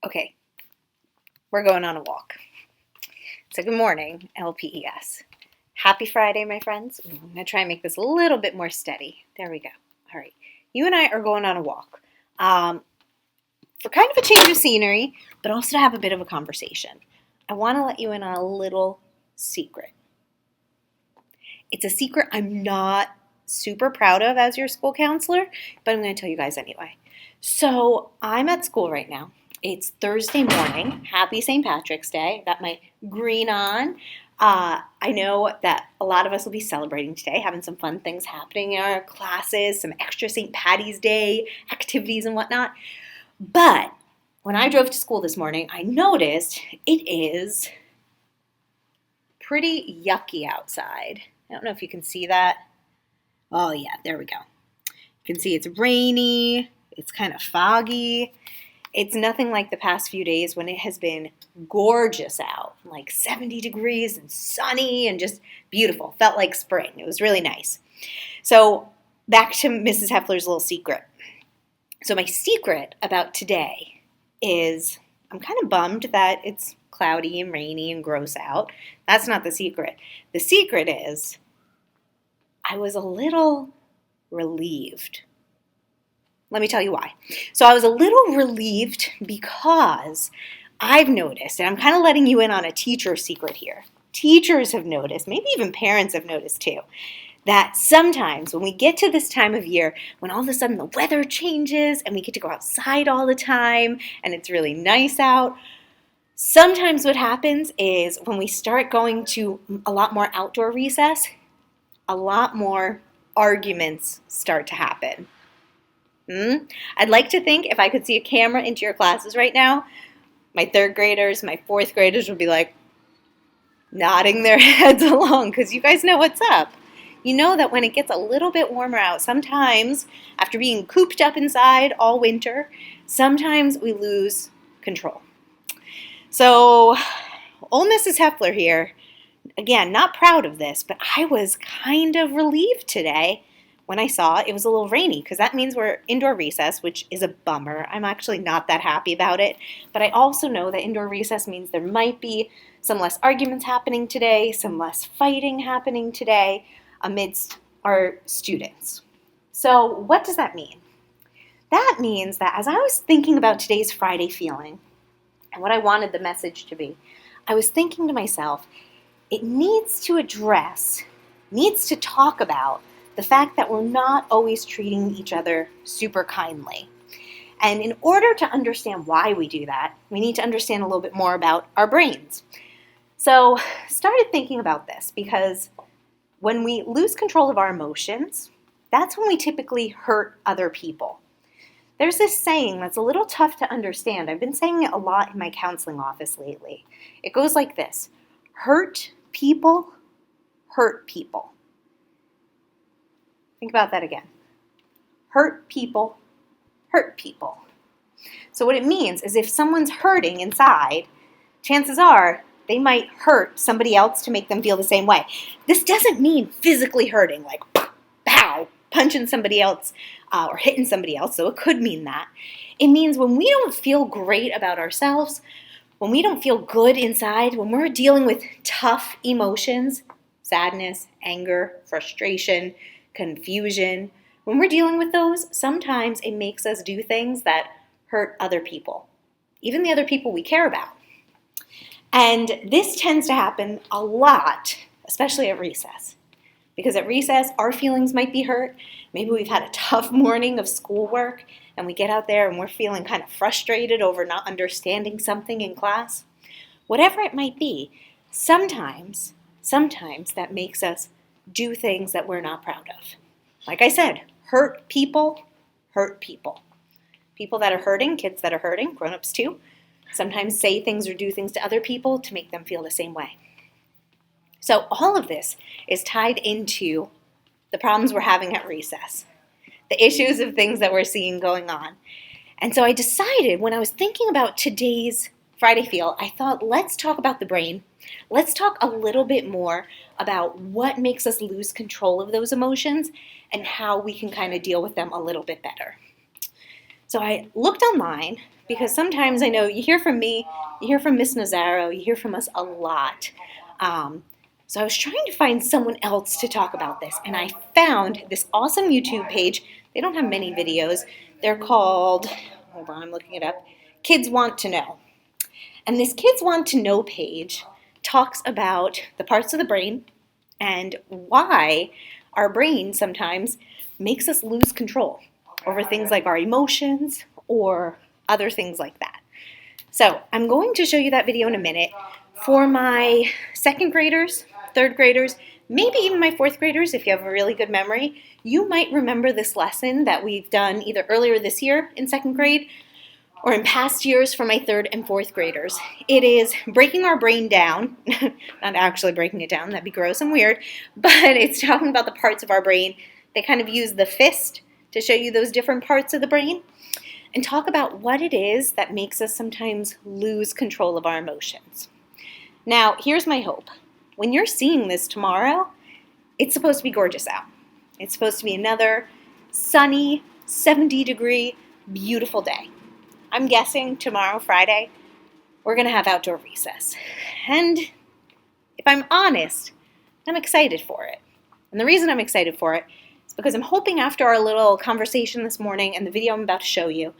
Okay, we're going on a walk. So good morning, LPES. Happy Friday, my friends. I'm going to try and make this a little bit more steady. There we go. All right. You and I are going on a walk for kind of a change of scenery, but also to have a bit of a conversation. I want to let you in on a little secret. It's a secret I'm not super proud of as your school counselor, but I'm going to tell you guys anyway. So I'm at school right now. It's Thursday morning. Happy St. Patrick's Day. I got my green on. I know that a lot of us will be celebrating today, having some fun things happening in our classes, some extra St. Patty's Day activities and whatnot. But when I drove to school this morning, I noticed it is pretty yucky outside. I don't know if you can see that. Oh yeah, there we go. You can see it's rainy, it's kind of foggy. It's nothing like the past few days when it has been gorgeous out, like 70 degrees and sunny and just beautiful. Felt like spring. It was really nice. So back to Mrs. Heffler's little secret. So my secret about today is I'm kind of bummed that it's cloudy and rainy and gross out. That's not the secret. The secret is I was a little relieved. Let me tell you why. So I was a little relieved because I've noticed, and I'm kind of letting you in on a teacher secret here. Teachers have noticed, maybe even parents have noticed too, that sometimes when we get to this time of year, when all of a sudden the weather changes and we get to go outside all the time and it's really nice out, sometimes what happens is when we start going to a lot more outdoor recess, a lot more arguments start to happen. I'd like to think if I could see a camera into your classes right now, my third graders, my fourth graders would be like nodding their heads along because you guys know what's up. You know that when it gets a little bit warmer out, sometimes after being cooped up inside all winter, sometimes we lose control. So old Mrs. Heffler here, again, not proud of this, but I was kind of relieved today when I saw it was a little rainy because that means we're indoor recess, which is a bummer. I'm actually not that happy about it, but I also know that indoor recess means there might be some less arguments happening today, some less fighting happening today amidst our students. So what does that mean? That means that as I was thinking about today's Friday feeling and what I wanted the message to be, I was thinking to myself, it needs to talk about the fact that we're not always treating each other super kindly. And in order to understand why we do that, we need to understand a little bit more about our brains. So I started thinking about this because when we lose control of our emotions, that's when we typically hurt other people. There's this saying that's a little tough to understand. I've been saying it a lot in my counseling office lately. It goes like this: hurt people hurt people. Think about that again. Hurt people hurt people. So what it means is if someone's hurting inside, chances are they might hurt somebody else to make them feel the same way. This doesn't mean physically hurting, like pow, punching somebody else or hitting somebody else, so it could mean that. It means when we don't feel great about ourselves, when we don't feel good inside, when we're dealing with tough emotions, sadness, anger, frustration, confusion, when we're dealing with those, sometimes it makes us do things that hurt other people, even the other people we care about. And this tends to happen a lot, especially at recess. Because at recess, our feelings might be hurt. Maybe we've had a tough morning of schoolwork and we get out there and we're feeling kind of frustrated over not understanding something in class. Whatever it might be, sometimes that makes us do things that we're not proud of. Like I said, hurt people hurt people. People that are hurting, kids that are hurting, grown-ups too, sometimes say things or do things to other people to make them feel the same way. So all of this is tied into the problems we're having at recess, the issues of things that we're seeing going on. And so I decided when I was thinking about today's Friday Feel, I thought, let's talk about the brain. Let's talk a little bit more about what makes us lose control of those emotions and how we can kind of deal with them a little bit better. So I looked online because sometimes I know you hear from me, you hear from Miss Nazaro, you hear from us a lot. So I was trying to find someone else to talk about this, and I found this awesome YouTube page. They don't have many videos. They're called, hold on, I'm looking it up, Kids Want to Know. And this Kids Want to Know page talks about the parts of the brain and why our brain sometimes makes us lose control over things like our emotions or other things like that. So I'm going to show you that video in a minute. For my second graders, third graders, maybe even my fourth graders, if you have a really good memory, you might remember this lesson that we've done either earlier this year in second grade or in past years for my third and fourth graders. It is breaking our brain down, not actually breaking it down, that'd be gross and weird, but it's talking about the parts of our brain. They kind of use the fist to show you those different parts of the brain and talk about what it is that makes us sometimes lose control of our emotions. Now, here's my hope. When you're seeing this tomorrow, it's supposed to be gorgeous out. It's supposed to be another sunny, 70-degree, beautiful day. I'm guessing tomorrow, Friday, we're going to have outdoor recess. And if I'm honest, I'm excited for it. And the reason I'm excited for it is because I'm hoping after our little conversation this morning and the video I'm about to show you,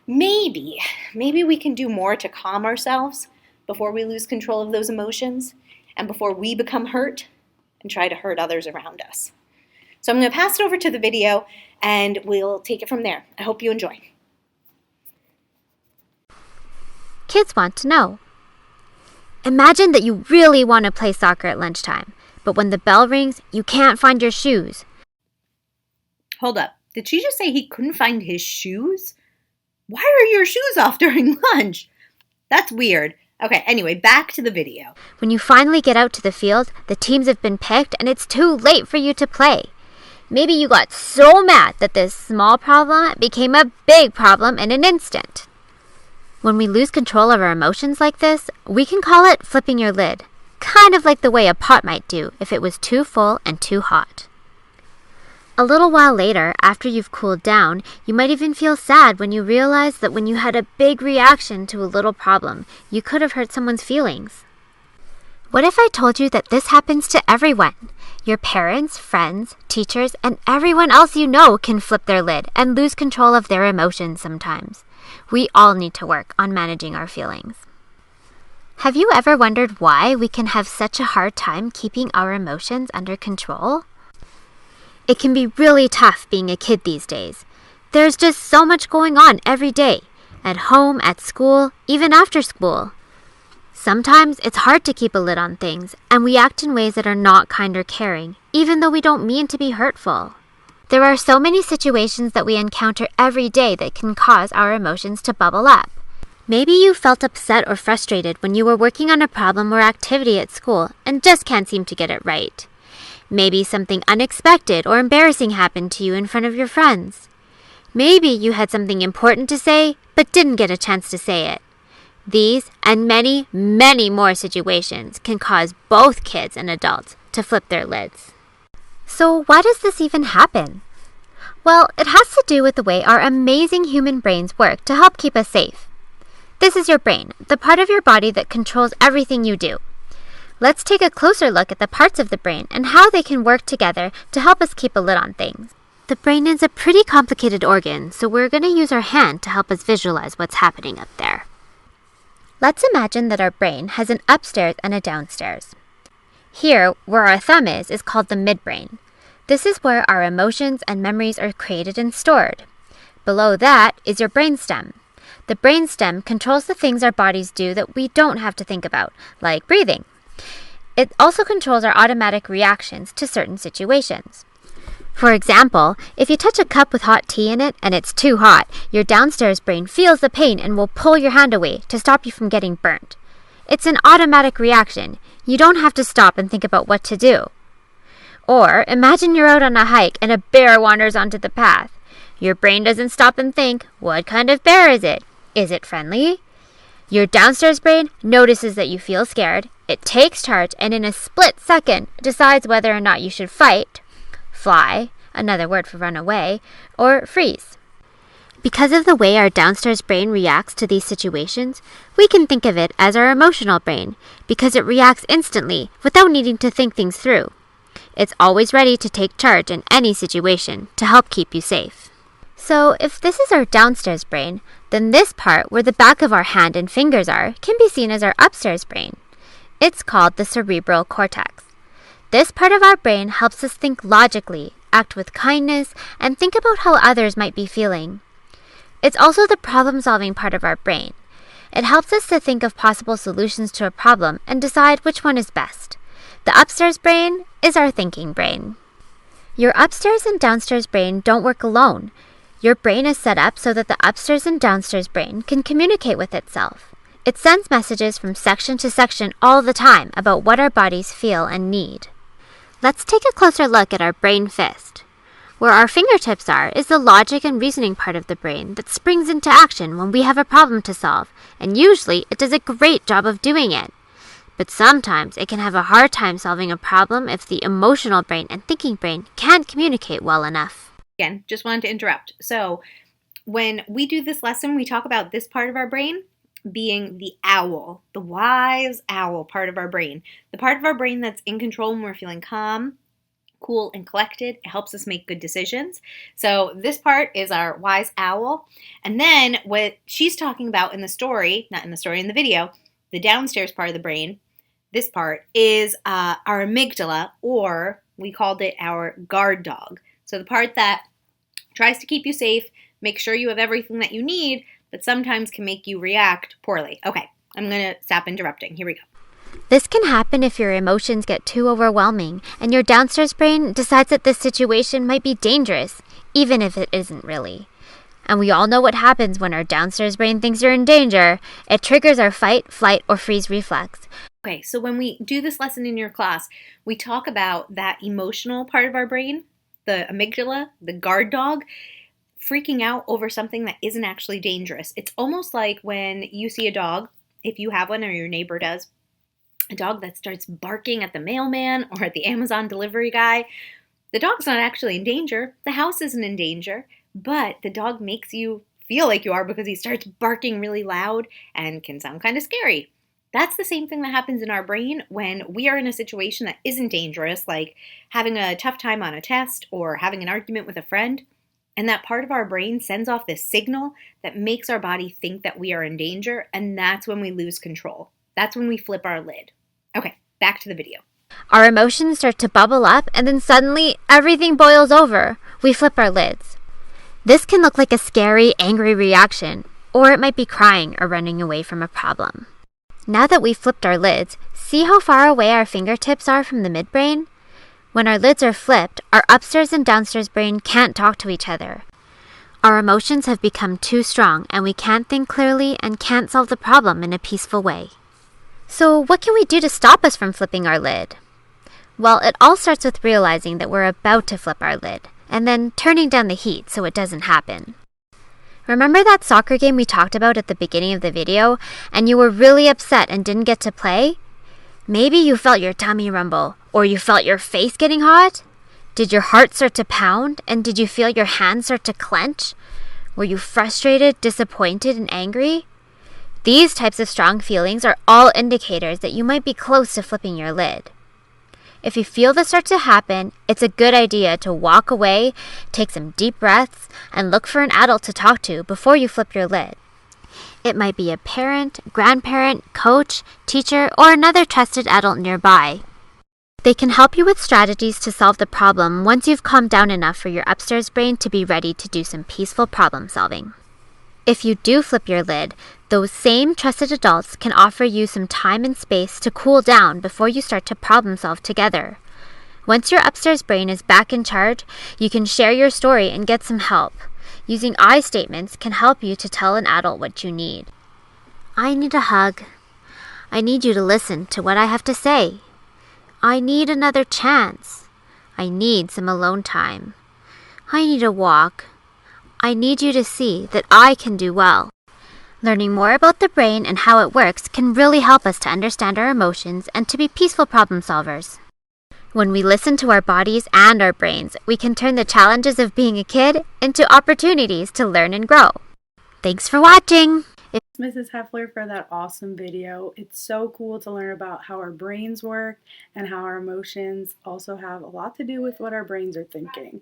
maybe we can do more to calm ourselves before we lose control of those emotions and before we become hurt and try to hurt others around us. So I'm going to pass it over to the video and we'll take it from there. I hope you enjoy. Kids want to know. Imagine that you really want to play soccer at lunchtime, but when the bell rings, you can't find your shoes. Hold up. Did she just say he couldn't find his shoes? Why are your shoes off during lunch? That's weird. Okay, anyway, back to the video. When you finally get out to the field, the teams have been picked and it's too late for you to play. Maybe you got so mad that this small problem became a big problem in an instant. When we lose control of our emotions like this, we can call it flipping your lid, kind of like the way a pot might do if it was too full and too hot. A little while later, after you've cooled down, you might even feel sad when you realize that when you had a big reaction to a little problem, you could have hurt someone's feelings. What if I told you that this happens to everyone? Your parents, friends, teachers, and everyone else you know can flip their lid and lose control of their emotions sometimes. We all need to work on managing our feelings. Have you ever wondered why we can have such a hard time keeping our emotions under control? It can be really tough being a kid these days. There's just so much going on every day, at home, at school, even after school. Sometimes it's hard to keep a lid on things, and we act in ways that are not kind or caring, even though we don't mean to be hurtful. There are so many situations that we encounter every day that can cause our emotions to bubble up. Maybe you felt upset or frustrated when you were working on a problem or activity at school and just can't seem to get it right. Maybe something unexpected or embarrassing happened to you in front of your friends. Maybe you had something important to say but didn't get a chance to say it. These and many, many more situations can cause both kids and adults to flip their lids. So why does this even happen? Well, it has to do with the way our amazing human brains work to help keep us safe. This is your brain, the part of your body that controls everything you do. Let's take a closer look at the parts of the brain and how they can work together to help us keep a lid on things. The brain is a pretty complicated organ, so we're going to use our hand to help us visualize what's happening up there. Let's imagine that our brain has an upstairs and a downstairs. Here, where our thumb is called the midbrain. This is where our emotions and memories are created and stored. Below that is your brainstem. The brainstem controls the things our bodies do that we don't have to think about, like breathing. It also controls our automatic reactions to certain situations. For example, if you touch a cup with hot tea in it and it's too hot, your downstairs brain feels the pain and will pull your hand away to stop you from getting burnt. It's an automatic reaction. You don't have to stop and think about what to do. Or imagine you're out on a hike and a bear wanders onto the path. Your brain doesn't stop and think, what kind of bear is it? Is it friendly? Your downstairs brain notices that you feel scared. It takes charge and in a split second decides whether or not you should fight, fly, another word for run away, or freeze. Because of the way our downstairs brain reacts to these situations, we can think of it as our emotional brain because it reacts instantly without needing to think things through. It's always ready to take charge in any situation to help keep you safe. So if this is our downstairs brain, then this part where the back of our hand and fingers are can be seen as our upstairs brain. It's called the cerebral cortex. This part of our brain helps us think logically, act with kindness, and think about how others might be feeling. It's also the problem-solving part of our brain. It helps us to think of possible solutions to a problem and decide which one is best. The upstairs brain is our thinking brain. Your upstairs and downstairs brain don't work alone. Your brain is set up so that the upstairs and downstairs brain can communicate with itself. It sends messages from section to section all the time about what our bodies feel and need. Let's take a closer look at our brain fist. Where our fingertips are is the logic and reasoning part of the brain that springs into action when we have a problem to solve, and usually it does a great job of doing it. But sometimes it can have a hard time solving a problem if the emotional brain and thinking brain can't communicate well enough. Again, just wanted to interrupt. So when we do this lesson, we talk about this part of our brain being the owl, the wise owl part of our brain. The part of our brain that's in control when we're feeling calm, cool, and collected. It helps us make good decisions. So this part is our wise owl. And then what she's talking about in the story, not in the story, in the video, the downstairs part of the brain, this part is our amygdala, or we called it our guard dog. So the part that tries to keep you safe, make sure you have everything that you need, but sometimes can make you react poorly. Okay, I'm going to stop interrupting. Here we go. This can happen if your emotions get too overwhelming and your downstairs brain decides that this situation might be dangerous, even if it isn't really. And we all know what happens when our downstairs brain thinks you're in danger. It triggers our fight, flight, or freeze reflex. Okay, so when we do this lesson in your class, we talk about that emotional part of our brain, the amygdala, the guard dog, freaking out over something that isn't actually dangerous. It's almost like when you see a dog, if you have one or your neighbor does, a dog that starts barking at the mailman or at the Amazon delivery guy. The dog's not actually in danger. The house isn't in danger, but the dog makes you feel like you are because he starts barking really loud and can sound kind of scary. That's the same thing that happens in our brain when we are in a situation that isn't dangerous, like having a tough time on a test or having an argument with a friend. And that part of our brain sends off this signal that makes our body think that we are in danger, and that's when we lose control. That's when we flip our lid. Okay, back to the video. Our emotions start to bubble up, and then suddenly everything boils over. We flip our lids. This can look like a scary, angry reaction, or it might be crying or running away from a problem. Now that we've flipped our lids, see how far away our fingertips are from the midbrain? When our lids are flipped, our upstairs and downstairs brain can't talk to each other. Our emotions have become too strong, and we can't think clearly and can't solve the problem in a peaceful way. So what can we do to stop us from flipping our lid? Well, it all starts with realizing that we're about to flip our lid, and then turning down the heat so it doesn't happen. Remember that soccer game we talked about at the beginning of the video, and you were really upset and didn't get to play? Maybe you felt your tummy rumble, or you felt your face getting hot? Did your heart start to pound, and did you feel your hands start to clench? Were you frustrated, disappointed, and angry? These types of strong feelings are all indicators that you might be close to flipping your lid. If you feel this start to happen, it's a good idea to walk away, take some deep breaths, and look for an adult to talk to before you flip your lid. It might be a parent, grandparent, coach, teacher, or another trusted adult nearby. They can help you with strategies to solve the problem once you've calmed down enough for your upstairs brain to be ready to do some peaceful problem solving. If you do flip your lid, those same trusted adults can offer you some time and space to cool down before you start to problem solve together. Once your upstairs brain is back in charge, you can share your story and get some help. Using I statements can help you to tell an adult what you need. I need a hug. I need you to listen to what I have to say. I need another chance. I need some alone time. I need a walk. I need you to see that I can do well. Learning more about the brain and how it works can really help us to understand our emotions and to be peaceful problem solvers. When we listen to our bodies and our brains, we can turn the challenges of being a kid into opportunities to learn and grow. Thanks for watching! Mrs. Heffler for that awesome video. It's so cool to learn about how our brains work and how our emotions also have a lot to do with what our brains are thinking.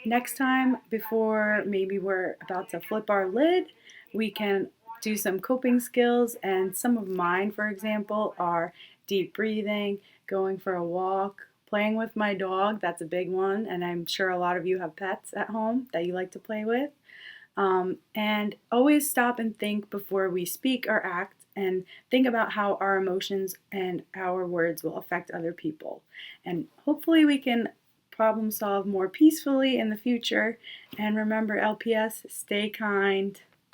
Next time, before maybe we're about to flip our lid, we can do some coping skills, and some of mine, for example, are deep breathing, going for a walk, playing with my dog. That's a big one, and I'm sure a lot of you have pets at home that you like to play with. And always stop and think before we speak or act, and think about how our emotions and our words will affect other people. And hopefully we can problem solve more peacefully in the future. And remember, LPS, stay kind.